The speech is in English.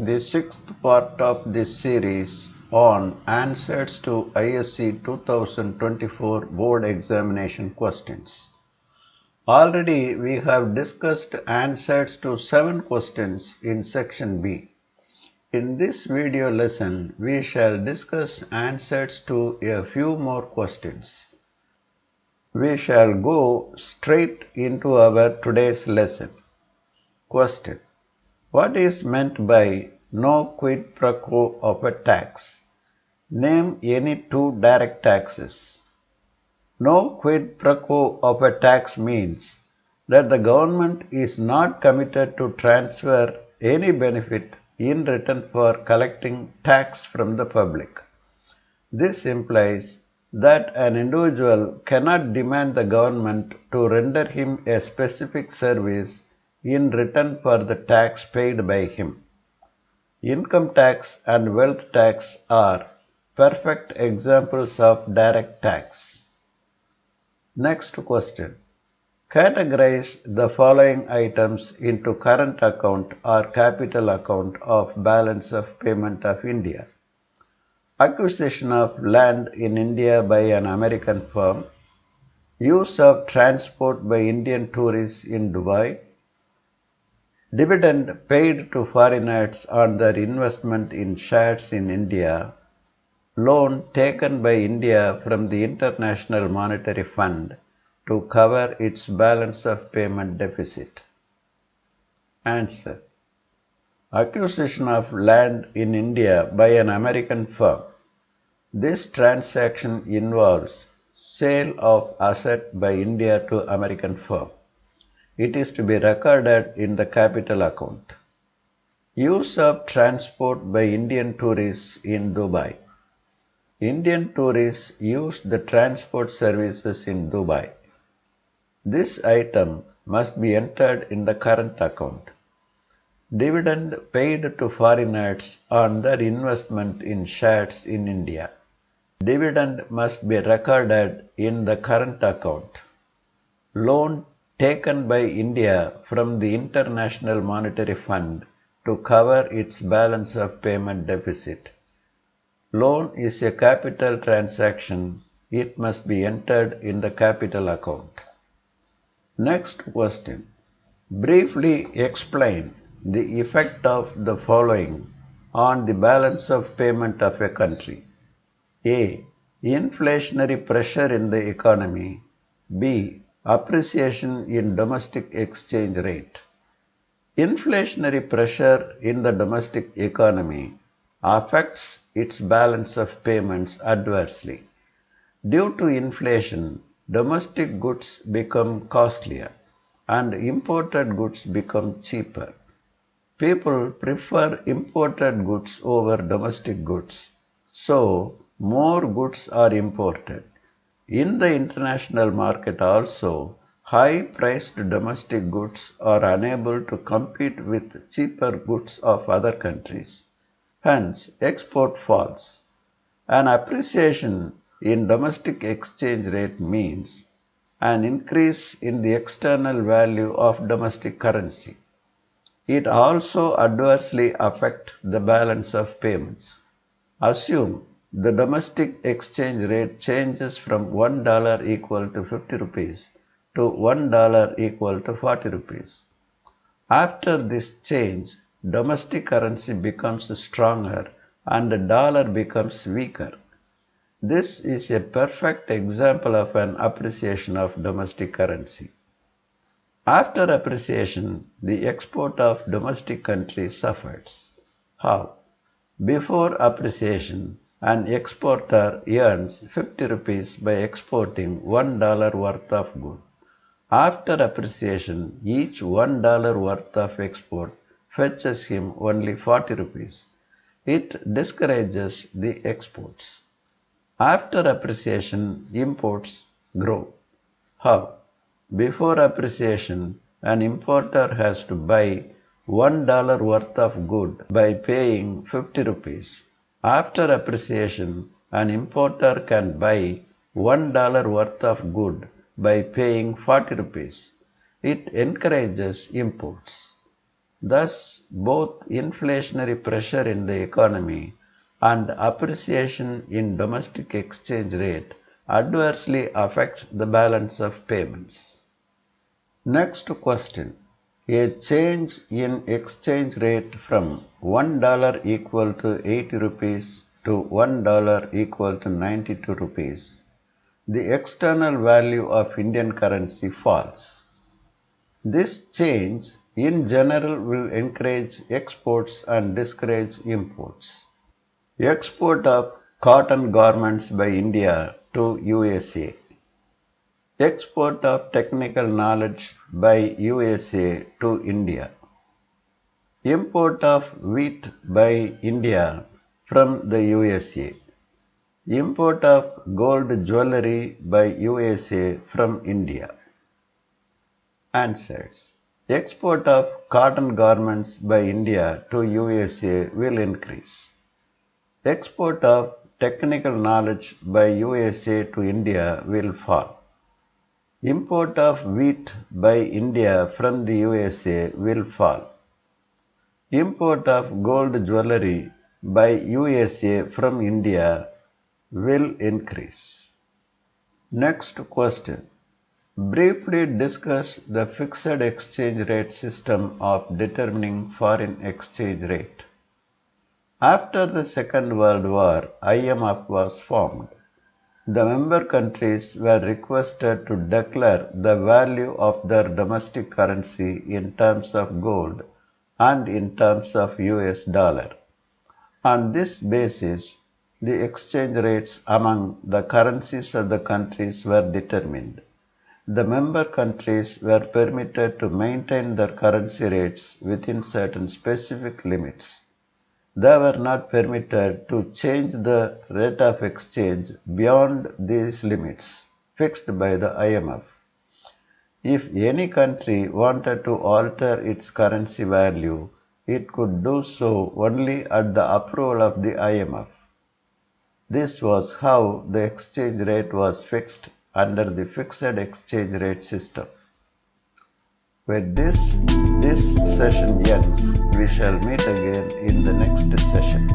the sixth part of this series on answers to ISC 2024 board examination questions. Already we have discussed answers to 7 questions in section B. In this video lesson, we shall discuss answers to a few more questions. We shall go straight into our today's lesson. Question: what is meant by no quid pro quo of a tax? Name any 2 direct taxes. No quid pro quo of a tax means that the government is not committed to transfer any benefit in return for collecting tax from the public. This implies that an individual cannot demand the government to render him a specific service in return for the tax paid by him. Income tax and wealth tax are perfect examples of direct tax. Next question. Categorize the following items into current account or capital account of balance of payment of India. Acquisition of land in India by an American firm. Use of transport by Indian tourists in Dubai. Dividend paid to foreigners on their investment in shares in India. Loan taken by India from the International Monetary Fund to cover its balance of payment deficit. Answer: acquisition of land in India by an American firm. This transaction involves sale of asset by India to American firm. It is to be recorded in the capital account. Use of transport by Indian tourists in Dubai. Indian tourists use the transport services in Dubai. This item must be entered in the current account. Dividend paid to foreigners on their investment in shares in India. Dividend must be recorded in the current account. Loan taken by India from the International Monetary Fund to cover its balance of payment deficit. Loan is a capital transaction. It must be entered in the capital account. Next question. Briefly explain the effect of the following on the balance of payment of a country. A. Inflationary pressure in the economy. B. Appreciation in domestic exchange rate. Inflationary pressure in the domestic economy affects its balance of payments adversely. Due to inflation, domestic goods become costlier and imported goods become cheaper. People prefer imported goods over domestic goods, so more goods are imported. In the international market also, high-priced domestic goods are unable to compete with cheaper goods of other countries. Hence, export falls. An appreciation in domestic exchange rate means an increase in the external value of domestic currency. It also adversely affects the balance of payments. Assume the domestic exchange rate changes from $1 equal to 50 rupees to $1 equal to 40 rupees. After this change, domestic currency becomes stronger and the dollar becomes weaker. This is a perfect example of an appreciation of domestic currency. After appreciation, the export of domestic country suffers. How? Before appreciation, an exporter earns 50 rupees by exporting $1 worth of good. After appreciation, each $1 worth of export fetches him only 40 rupees. It discourages the exports. After appreciation, imports grow. How? Before appreciation, an importer has to buy $1 worth of good by paying 50 rupees. After appreciation, an importer can buy $1 worth of good by paying 40 rupees. It encourages imports. Thus, both inflationary pressure in the economy and appreciation in domestic exchange rate adversely affect the balance of payments. Next question. A change in exchange rate from $1 equal to 80 rupees to $1 equal to 92 rupees. The external value of Indian currency falls. This change in general will encourage exports and discourage imports. Export of cotton garments by India to USA. Export of technical knowledge by USA to India. Import of wheat by India from the USA. Import of gold jewelry by USA from India. Answers. Export of cotton garments by India to USA will increase. Export of technical knowledge by USA to India will fall. Import of wheat by India from the USA will fall. Import of gold jewelry by USA from India will increase. Next question. Briefly discuss the fixed exchange rate system of determining foreign exchange rate. After the Second World War, IMF was formed. The member countries were requested to declare the value of their domestic currency in terms of gold and in terms of US dollar. On this basis, the exchange rates among the currencies of the countries were determined. The member countries were permitted to maintain their currency rates within certain specific limits. They were not permitted to change the rate of exchange beyond these limits fixed by the IMF. If any country wanted to alter its currency value, it could do so only at the approval of the IMF. This was how the exchange rate was fixed under the fixed exchange rate system. With this session ends. We shall meet again in the next session.